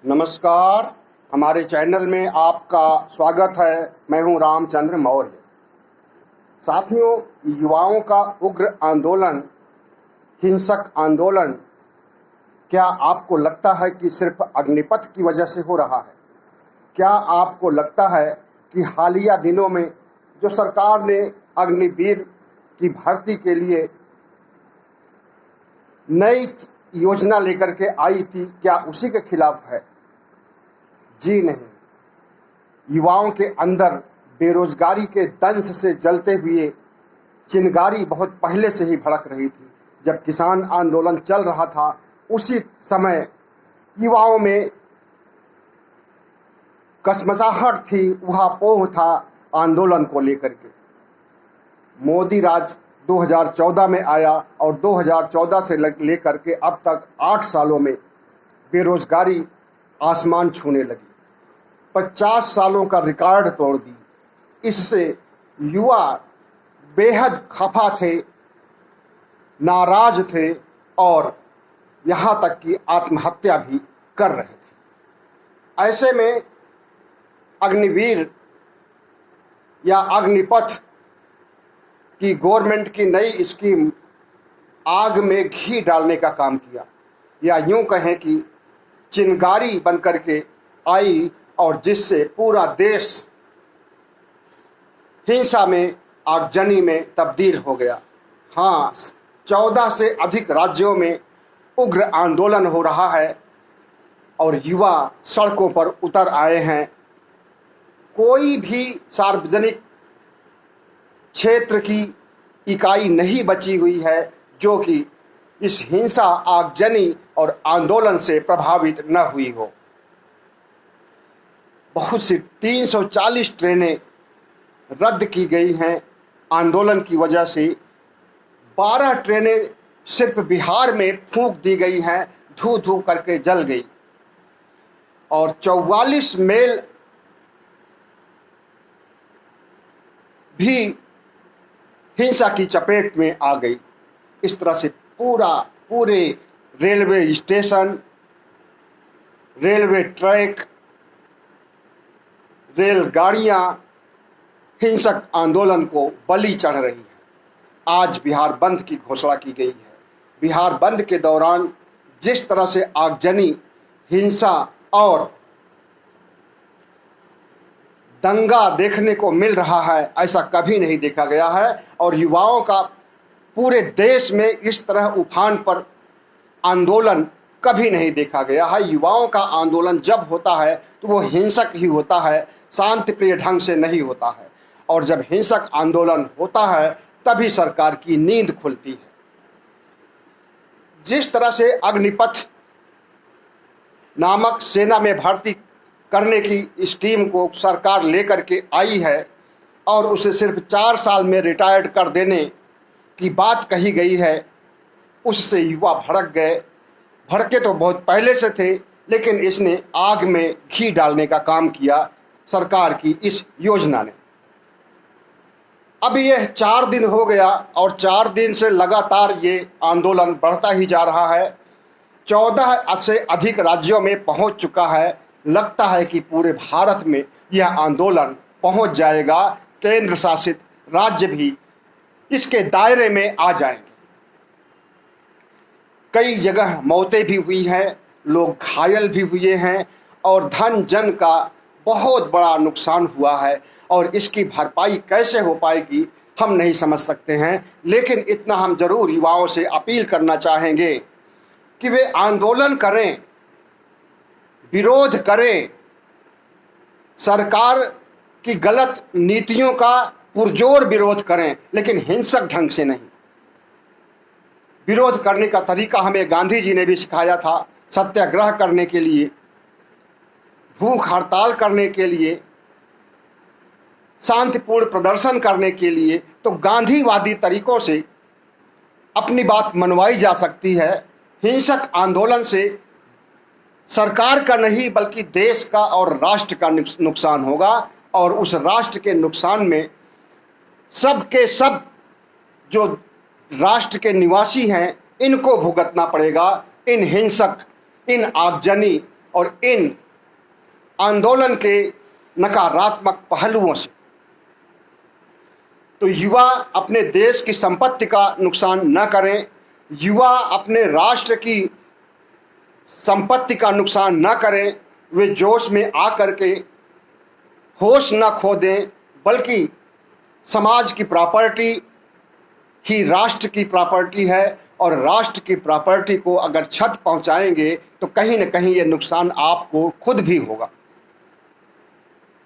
नमस्कार। हमारे चैनल में आपका स्वागत है। मैं हूं रामचंद्र मौर्य। साथियों, युवाओं का उग्र आंदोलन, हिंसक आंदोलन, क्या आपको लगता है कि सिर्फ अग्निपथ की वजह से हो रहा है? क्या आपको लगता है कि हालिया दिनों में जो सरकार ने अग्निवीर की भर्ती के लिए नई योजना लेकर के आई थी, क्या उसी के खिलाफ है? जी नहीं। युवाओं के अंदर बेरोजगारी के दंश से जलते हुए चिंगारी बहुत पहले से ही भड़क रही थी। जब किसान आंदोलन चल रहा था, उसी समय युवाओं में कसमसाहट थी, ऊहापोह था आंदोलन को लेकर के। मोदी राज 2014 में आया और 2014 से लेकर के अब तक 8 सालों में बेरोजगारी आसमान छूने लगी, 50 सालों का रिकॉर्ड तोड़ दी। इससे युवा बेहद खफा थे, नाराज थे और यहाँ तक कि आत्महत्या भी कर रहे थे। ऐसे में अग्निवीर या अग्निपथ की गवर्नमेंट की नई स्कीम आग में घी डालने का काम किया, या यूं कहें कि चिंगारी बनकर के आई, और जिससे पूरा देश हिंसा में, आगजनी में तब्दील हो गया। हाँ, 14 से अधिक राज्यों में उग्र आंदोलन हो रहा है और युवा सड़कों पर उतर आए हैं। कोई भी सार्वजनिक क्षेत्र की इकाई नहीं बची हुई है जो कि इस हिंसा, आगजनी और आंदोलन से प्रभावित न हुई हो। बहुत सी 340 ट्रेनें रद्द की गई हैं आंदोलन की वजह से। 12 ट्रेनें सिर्फ बिहार में फूंक दी गई हैं, धू धू करके जल गई, और 44 मेल भी हिंसा की चपेट में आ गई। इस तरह से पूरे रेलवे स्टेशन, रेलवे ट्रैक, रेलगाड़ियां हिंसक आंदोलन को बलि चढ़ रही है। आज बिहार बंद की घोषणा की गई है। बिहार बंद के दौरान जिस तरह से आगजनी, हिंसा और दंगा देखने को मिल रहा है, ऐसा कभी नहीं देखा गया है। और युवाओं का पूरे देश में इस तरह उफान पर आंदोलन कभी नहीं देखा गया है। युवाओं का आंदोलन जब होता है तो वो हिंसक ही होता है, शांति प्रिय ढंग से नहीं होता है। और जब हिंसक आंदोलन होता है तभी सरकार की नींद खुलती है। जिस तरह से अग्निपथ नामक सेना में भर्ती करने की स्कीम को सरकार लेकर के आई है और उसे सिर्फ 4 साल में रिटायर्ड कर देने की बात कही गई है, उससे युवा भड़क गए। भड़के तो बहुत पहले से थे, लेकिन इसने आग में घी डालने का काम किया सरकार की इस योजना ने। अब यह 4 दिन हो गया और 4 दिन से लगातार ये आंदोलन बढ़ता ही जा रहा है। 14 से अधिक राज्यों में पहुंच चुका है। लगता है कि पूरे भारत में यह आंदोलन पहुंच जाएगा। केंद्र शासित राज्य भी इसके दायरे में आ जाएंगे। कई जगह मौतें भी हुई हैं, लोग घायल भी हुए हैं और धन जन का बहुत बड़ा नुकसान हुआ है। और इसकी भरपाई कैसे हो पाएगी हम नहीं समझ सकते हैं। लेकिन इतना हम जरूर युवाओं से अपील करना चाहेंगे कि वे आंदोलन करें, विरोध करें, सरकार की गलत नीतियों का पुरजोर विरोध करें, लेकिन हिंसक ढंग से नहीं। विरोध करने का तरीका हमें गांधी जी ने भी सिखाया था। सत्याग्रह करने के लिए, भूख हड़ताल करने के लिए, शांतिपूर्ण प्रदर्शन करने के लिए तो गांधीवादी तरीकों से अपनी बात मनवाई जा सकती है। हिंसक आंदोलन से सरकार का नहीं बल्कि देश का और राष्ट्र का नुकसान होगा, और उस राष्ट्र के नुकसान में सब के सब जो राष्ट्र के निवासी हैं इनको भुगतना पड़ेगा। इन हिंसक, इन आगजनी और इन आंदोलन के नकारात्मक पहलुओं से। तो युवा अपने देश की संपत्ति का नुकसान न करें, युवा अपने राष्ट्र की संपत्ति का नुकसान न करें, वे जोश में आकर के होश न खो दें, बल्कि समाज की प्रॉपर्टी ही राष्ट्र की प्रॉपर्टी है और राष्ट्र की प्रॉपर्टी को अगर क्षत पहुंचाएंगे तो कहीं न कहीं ये नुकसान आपको खुद भी होगा।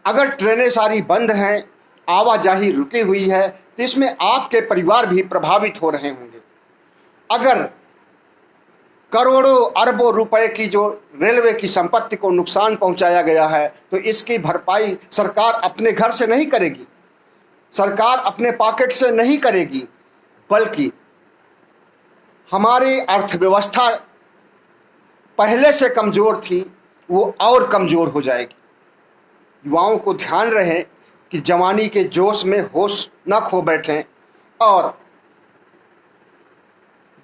अगर ट्रेनें सारी बंद हैं, आवाजाही रुकी हुई है, तो इसमें आपके परिवार भी प्रभावित हो रहे होंगे। अगर करोड़ों अरबों रुपए की जो रेलवे की संपत्ति को नुकसान पहुंचाया गया है, तो इसकी भरपाई सरकार अपने घर से नहीं करेगी, सरकार अपने पॉकेट से नहीं करेगी, बल्कि हमारी अर्थव्यवस्था पहले से कमज़ोर थी, वो और कमज़ोर हो जाएगी। युवाओं को ध्यान रहे कि जवानी के जोश में होश न खो बैठें और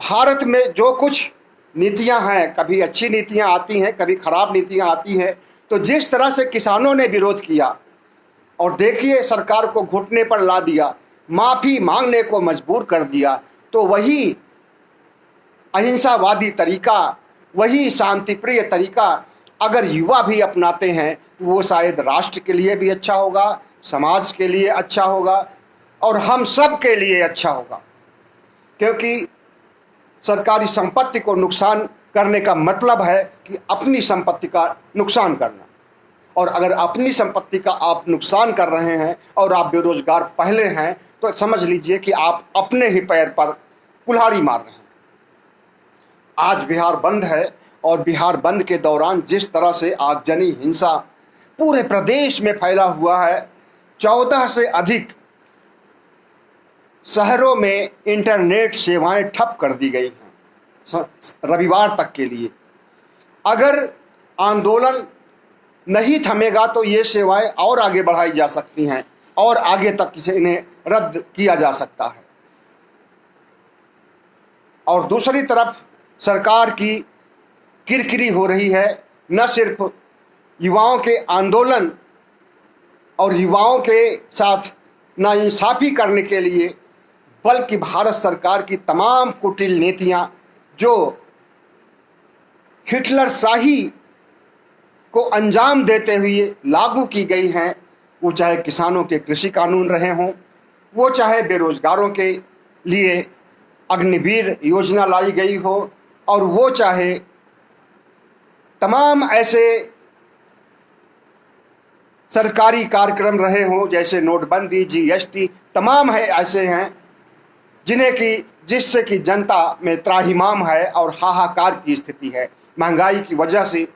भारत में जो कुछ नीतियां हैं, कभी अच्छी नीतियां आती हैं, कभी खराब नीतियां आती हैं, तो जिस तरह से किसानों ने विरोध किया और देखिए सरकार को घुटने पर ला दिया, माफ़ी मांगने को मजबूर कर दिया, तो वही अहिंसावादी तरीका, वही शांतिप्रिय तरीका अगर युवा भी अपनाते हैं तो वो शायद राष्ट्र के लिए भी अच्छा होगा, समाज के लिए अच्छा होगा और हम सब के लिए अच्छा होगा। क्योंकि सरकारी संपत्ति को नुकसान करने का मतलब है कि अपनी संपत्ति का नुकसान करना, और अगर अपनी संपत्ति का आप नुकसान कर रहे हैं और आप बेरोजगार पहले हैं, तो समझ लीजिए कि आप अपने ही पैर पर कुल्हाड़ी मार रहे हैं। आज बिहार बंद है और बिहार बंद के दौरान जिस तरह से आगजनी हिंसा पूरे प्रदेश में फैला हुआ है, 14 से अधिक शहरों में इंटरनेट सेवाएं ठप कर दी गई हैं रविवार तक के लिए। अगर आंदोलन नहीं थमेगा तो ये सेवाएं और आगे बढ़ाई जा सकती हैं और आगे तक इन्हें रद्द किया जा सकता है। और दूसरी तरफ सरकार की किरकिरी हो रही है, न सिर्फ युवाओं के आंदोलन और युवाओं के साथ नाइंसाफ़ी करने के लिए, बल्कि भारत सरकार की तमाम कुटिल नीतियां जो हिटलर शाही को अंजाम देते हुए लागू की गई हैं, वो चाहे किसानों के कृषि कानून रहे हों, वो चाहे बेरोजगारों के लिए अग्निवीर योजना लाई गई हो, और वो चाहे तमाम ऐसे सरकारी कार्यक्रम रहे हों जैसे नोटबंदी, जीएसटी, तमाम है ऐसे हैं जिससे कि जनता में त्राहिमाम है और हाहाकार की स्थिति है। महंगाई की वजह से,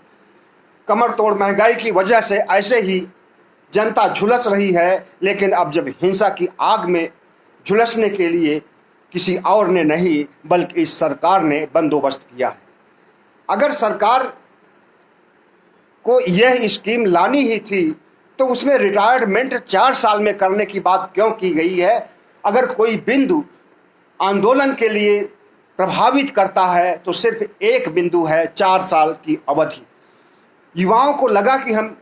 कमर तोड़ महंगाई की वजह से ऐसे ही जनता झुलस रही है, लेकिन अब जब हिंसा की आग में झुलसने के लिए किसी और ने नहीं बल्कि इस सरकार ने बंदोबस्त किया है। अगर सरकार को यह स्कीम लानी ही थी तो उसमें रिटायरमेंट 4 साल में करने की बात क्यों की गई है? अगर कोई बिंदु आंदोलन के लिए प्रभावित करता है तो सिर्फ एक बिंदु है, 4 साल की अवधि। युवाओं को लगा कि हम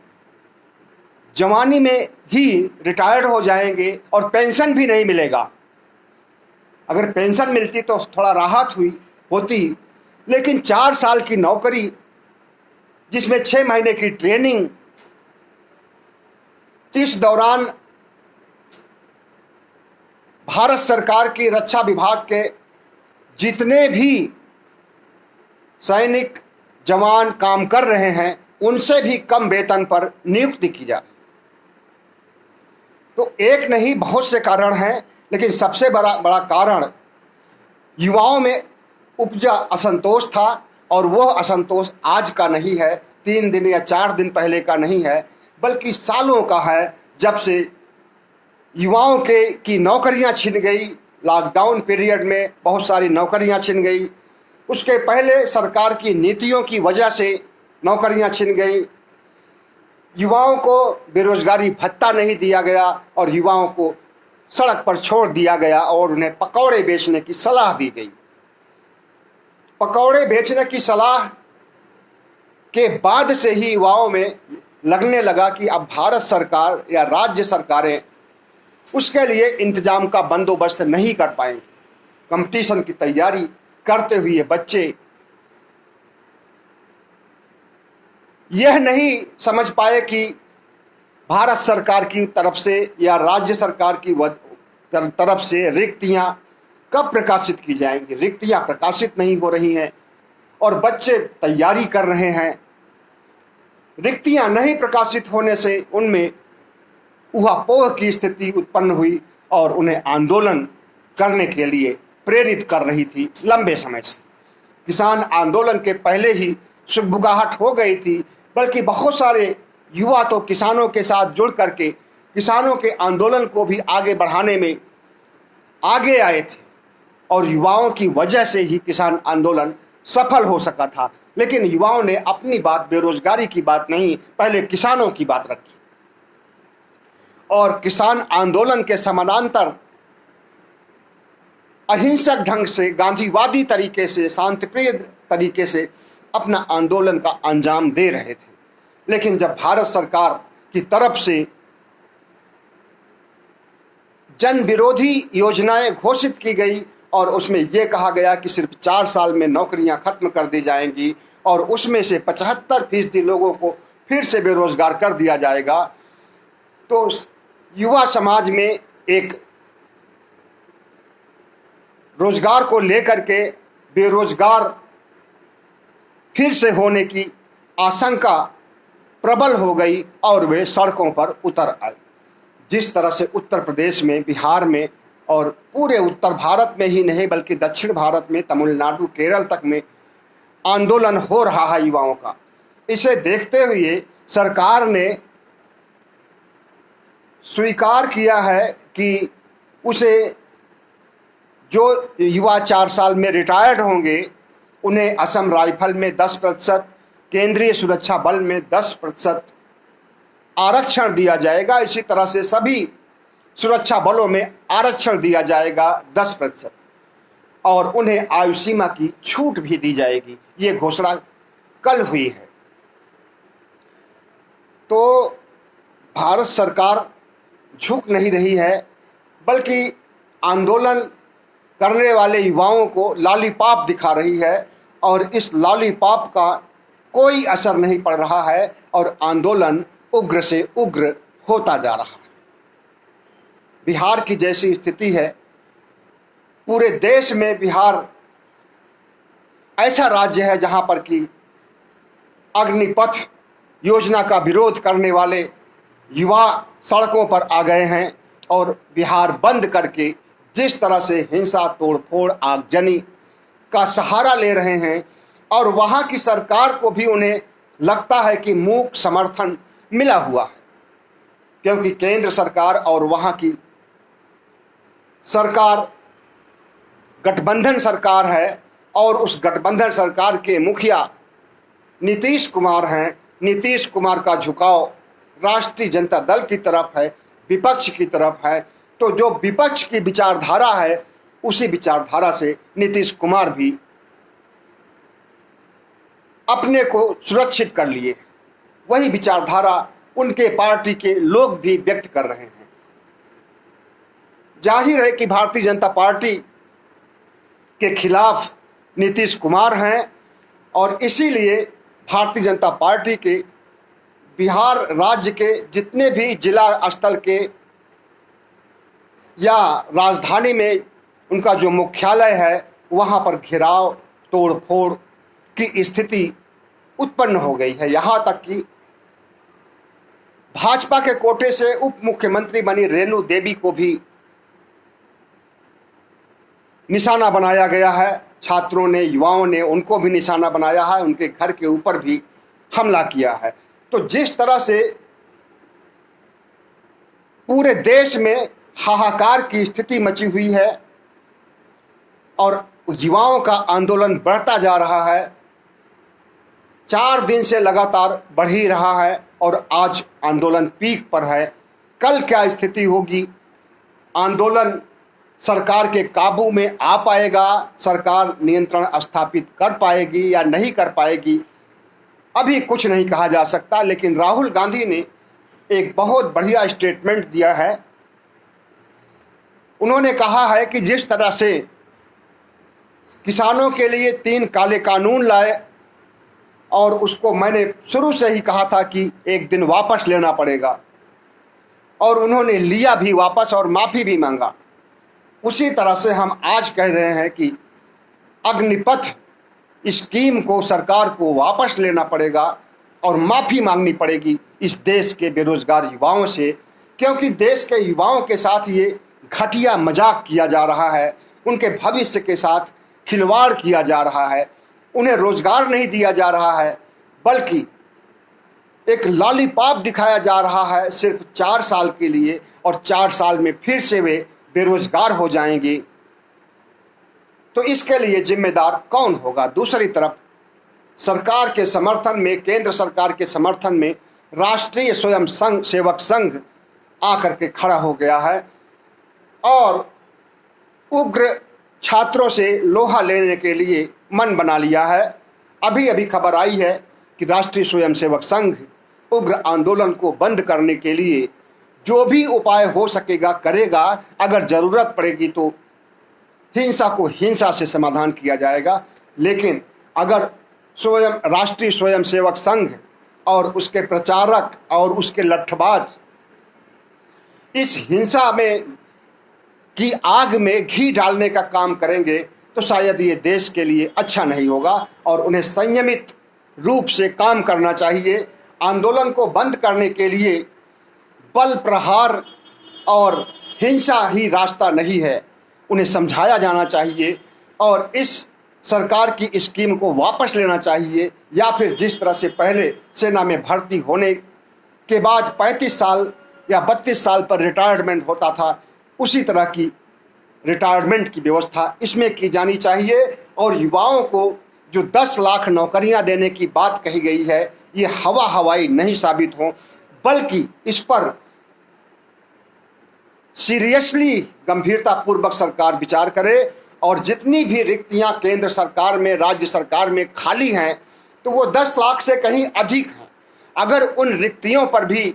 जवानी में ही रिटायर्ड हो जाएंगे और पेंशन भी नहीं मिलेगा। अगर पेंशन मिलती तो थोड़ा राहत होती, लेकिन 4 साल की नौकरी जिसमें 6 महीने की ट्रेनिंग, इस दौरान भारत सरकार की रक्षा विभाग के जितने भी सैनिक जवान काम कर रहे हैं उनसे भी कम वेतन पर नियुक्ति की जा रही। तो एक नहीं बहुत से कारण हैं, लेकिन सबसे बड़ा कारण युवाओं में उपजा असंतोष था, और वह असंतोष आज का नहीं है, 3 दिन या 4 दिन पहले का नहीं है, बल्कि सालों का है। जब से युवाओं की नौकरियां छिन गई, लॉकडाउन पीरियड में बहुत सारी नौकरियां छिन गई, उसके पहले सरकार की नीतियों की वजह से नौकरियां छिन गई, युवाओं को बेरोजगारी भत्ता नहीं दिया गया और युवाओं को सड़क पर छोड़ दिया गया और उन्हें पकौड़े बेचने की सलाह दी गई। पकौड़े बेचने की सलाह के बाद से ही युवाओं में लगने लगा कि अब भारत सरकार या राज्य सरकारें उसके लिए इंतजाम का बंदोबस्त नहीं कर पाएंगे। कंपटीशन की तैयारी करते हुए बच्चे यह नहीं समझ पाए कि भारत सरकार की तरफ से या राज्य सरकार की तरफ से रिक्तियां कब प्रकाशित की जाएंगी। रिक्तियां प्रकाशित नहीं हो रही हैं और बच्चे तैयारी कर रहे हैं। रिक्तियां नहीं प्रकाशित होने से उनमें ऊहापोह की स्थिति उत्पन्न हुई और उन्हें आंदोलन करने के लिए प्रेरित कर रही थी लंबे समय से। किसान आंदोलन के पहले ही सुगबुगाहट हो गई थी, बल्कि बहुत सारे युवा तो किसानों के साथ जुड़ करके किसानों के आंदोलन को भी आगे बढ़ाने में आगे आए थे और युवाओं की वजह से ही किसान आंदोलन सफल हो सका था। लेकिन युवाओं ने अपनी बात बेरोजगारी की बात नहीं, पहले किसानों की बात रखी और किसान आंदोलन के समानांतर अहिंसक ढंग से, गांधीवादी तरीके से, शांतिप्रिय तरीके से अपना आंदोलन का अंजाम दे रहे थे। लेकिन जब भारत सरकार की तरफ से जन विरोधी योजनाएं घोषित की गई और उसमें यह कहा गया कि सिर्फ 4 साल में नौकरियां खत्म कर दी जाएंगी और उसमें से 75% लोगों को फिर से बेरोजगार कर दिया जाएगा, तो युवा समाज में एक रोजगार को लेकर के बेरोजगार फिर से होने की आशंका प्रबल हो गई और वे सड़कों पर उतर आए। जिस तरह से उत्तर प्रदेश में, बिहार में और पूरे उत्तर भारत में ही नहीं बल्कि दक्षिण भारत में, तमिलनाडु, केरल तक में आंदोलन हो रहा है युवाओं का, इसे देखते हुए सरकार ने स्वीकार किया है कि उसे जो युवा 4 साल में रिटायर्ड होंगे उन्हें असम राइफल में 10%, केंद्रीय सुरक्षा बल में 10% आरक्षण दिया जाएगा। इसी तरह से सभी सुरक्षा बलों में आरक्षण दिया जाएगा 10% और उन्हें आयु सीमा की छूट भी दी जाएगी। ये घोषणा कल हुई है। तो भारत सरकार झुक नहीं रही है, बल्कि आंदोलन करने वाले युवाओं को लॉलीपॉप दिखा रही है और इस लॉलीपॉप का कोई असर नहीं पड़ रहा है और आंदोलन उग्र से उग्र होता जा रहा है। बिहार की जैसी स्थिति है, पूरे देश में बिहार ऐसा राज्य है जहां पर कि अग्निपथ योजना का विरोध करने वाले युवा सड़कों पर आ गए हैं और बिहार बंद करके जिस तरह से हिंसा, तोड़फोड़, आगजनी का सहारा ले रहे हैं और वहां की सरकार को भी उन्हें लगता है कि मूक समर्थन मिला हुआ है, क्योंकि केंद्र सरकार और वहां की सरकार गठबंधन सरकार है और उस गठबंधन सरकार के मुखिया नीतीश कुमार हैं। नीतीश कुमार का झुकाव राष्ट्रीय जनता दल की तरफ है, विपक्ष की तरफ है। तो जो विपक्ष की विचारधारा है उसी विचारधारा से नीतीश कुमार भी अपने को सुरक्षित कर लिए। वही विचारधारा उनके पार्टी के लोग भी व्यक्त कर रहे हैं। जाहिर है कि भारतीय जनता पार्टी के खिलाफ नीतीश कुमार हैं और इसीलिए भारतीय जनता पार्टी के बिहार राज्य के जितने भी जिला स्तर के या राजधानी में उनका जो मुख्यालय है वहां पर घेराव, तोड़फोड़ की स्थिति उत्पन्न हो गई है। यहाँ तक कि भाजपा के कोटे से उप मुख्यमंत्री बनी रेणु देवी को भी निशाना बनाया गया है। छात्रों ने, युवाओं ने उनको भी निशाना बनाया है, उनके घर के ऊपर भी हमला किया है। तो जिस तरह से पूरे देश में हाहाकार की स्थिति मची हुई है और युवाओं का आंदोलन बढ़ता जा रहा है, 4 दिन से लगातार बढ़ ही रहा है और आज आंदोलन पीक पर है। कल क्या स्थिति होगी, आंदोलन सरकार के काबू में आ पाएगा, सरकार नियंत्रण स्थापित कर पाएगी या नहीं कर पाएगी, अभी कुछ नहीं कहा जा सकता, लेकिन राहुल गांधी ने एक बहुत बढ़िया स्टेटमेंट दिया है। उन्होंने कहा है कि जिस तरह से किसानों के लिए 3 काले कानून लाए, और उसको मैंने शुरू से ही कहा था कि एक दिन वापस लेना पड़ेगा, और उन्होंने लिया भी वापस और माफ़ी भी मांगा। उसी तरह से हम आज कह रहे हैं कि अग्निपथ स्कीम को सरकार को वापस लेना पड़ेगा और माफ़ी मांगनी पड़ेगी इस देश के बेरोजगार युवाओं से, क्योंकि देश के युवाओं के साथ ये घटिया मजाक किया जा रहा है, उनके भविष्य के साथ खिलवाड़ किया जा रहा है, उन्हें रोजगार नहीं दिया जा रहा है, बल्कि एक लॉलीपॉप दिखाया जा रहा है सिर्फ 4 साल के लिए, और 4 साल में फिर से वे बेरोजगार हो जाएंगे। तो इसके लिए जिम्मेदार कौन होगा? दूसरी तरफ सरकार के समर्थन में, केंद्र सरकार के समर्थन में राष्ट्रीय स्वयं सेवक संघ आकर के खड़ा हो गया है और उग्र छात्रों से लोहा लेने के लिए मन बना लिया है। अभी अभी खबर आई है कि राष्ट्रीय स्वयंसेवक संघ उग्र आंदोलन को बंद करने के लिए जो भी उपाय हो सकेगा करेगा। अगर ज़रूरत पड़ेगी तो हिंसा को हिंसा से समाधान किया जाएगा, लेकिन अगर राष्ट्रीय स्वयंसेवक संघ और उसके प्रचारक और उसके लठबाज इस हिंसा में की आग में घी डालने का काम करेंगे तो शायद ये देश के लिए अच्छा नहीं होगा, और उन्हें संयमित रूप से काम करना चाहिए। आंदोलन को बंद करने के लिए बल प्रहार और हिंसा ही रास्ता नहीं है, उन्हें समझाया जाना चाहिए और इस सरकार की स्कीम को वापस लेना चाहिए, या फिर जिस तरह से पहले सेना में भर्ती होने के बाद 35 साल या 32 साल पर रिटायरमेंट होता था, उसी तरह की रिटायरमेंट की व्यवस्था इसमें की जानी चाहिए। और युवाओं को जो 10 लाख नौकरियां देने की बात कही गई है, ये हवा हवाई नहीं साबित हो, बल्कि इस पर सीरियसली गंभीरतापूर्वक सरकार विचार करे, और जितनी भी रिक्तियां केंद्र सरकार में, राज्य सरकार में खाली हैं, तो वो 10 लाख से कहीं अधिक हैं। अगर उन रिक्तियों पर भी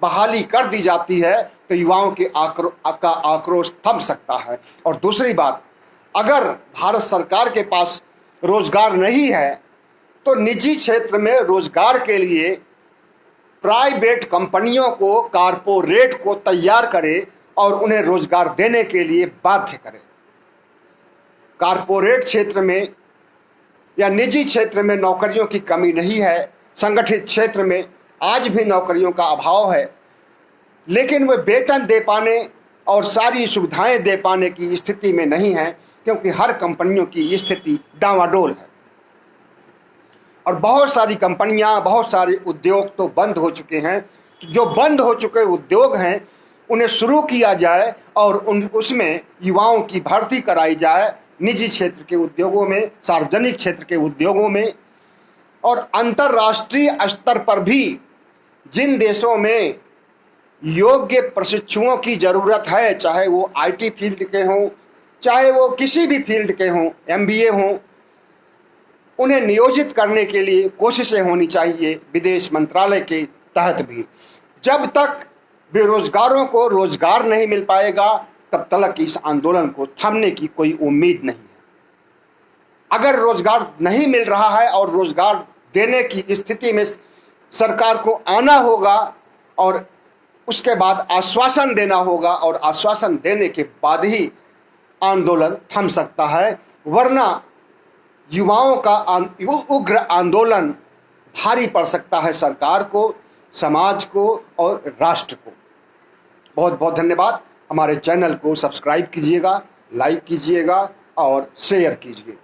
बहाली कर दी जाती है तो युवाओं के आक्रोश थम सकता है। और दूसरी बात, अगर भारत सरकार के पास रोजगार नहीं है तो निजी क्षेत्र में रोजगार के लिए प्राइवेट कंपनियों को, कारपोरेट को तैयार करे और उन्हें रोजगार देने के लिए बाध्य करे। कारपोरेट क्षेत्र में या निजी क्षेत्र में नौकरियों की कमी नहीं है, संगठित क्षेत्र में आज भी नौकरियों का अभाव है, लेकिन वे वेतन दे पाने और सारी सुविधाएं दे पाने की स्थिति में नहीं है, क्योंकि हर कंपनियों की स्थिति डामाडोल है। और बहुत सारी कंपनियां, बहुत सारे उद्योग तो बंद हो चुके हैं। जो बंद हो चुके उद्योग हैं उन्हें शुरू किया जाए और उसमें युवाओं की भर्ती कराई जाए, निजी क्षेत्र के उद्योगों में, सार्वजनिक क्षेत्र के उद्योगों में। और अंतर्राष्ट्रीय स्तर पर भी जिन देशों में योग्य प्रशिक्षुओं की ज़रूरत है, चाहे वो आईटी फील्ड के हों, चाहे वो किसी भी फील्ड के हों, एमबीए हों, उन्हें नियोजित करने के लिए कोशिशें होनी चाहिए विदेश मंत्रालय के तहत भी। जब तक बेरोजगारों को रोजगार नहीं मिल पाएगा तब तक इस आंदोलन को थमने की कोई उम्मीद नहीं है। अगर रोजगार नहीं मिल रहा है और रोजगार देने की स्थिति में सरकार को आना होगा और उसके बाद आश्वासन देना होगा, और आश्वासन देने के बाद ही आंदोलन थम सकता है, वरना युवाओं का उग्र आंदोलन भारी पड़ सकता है सरकार को, समाज को और राष्ट्र को। बहुत बहुत धन्यवाद। हमारे चैनल को सब्सक्राइब कीजिएगा, लाइक कीजिएगा और शेयर कीजिए।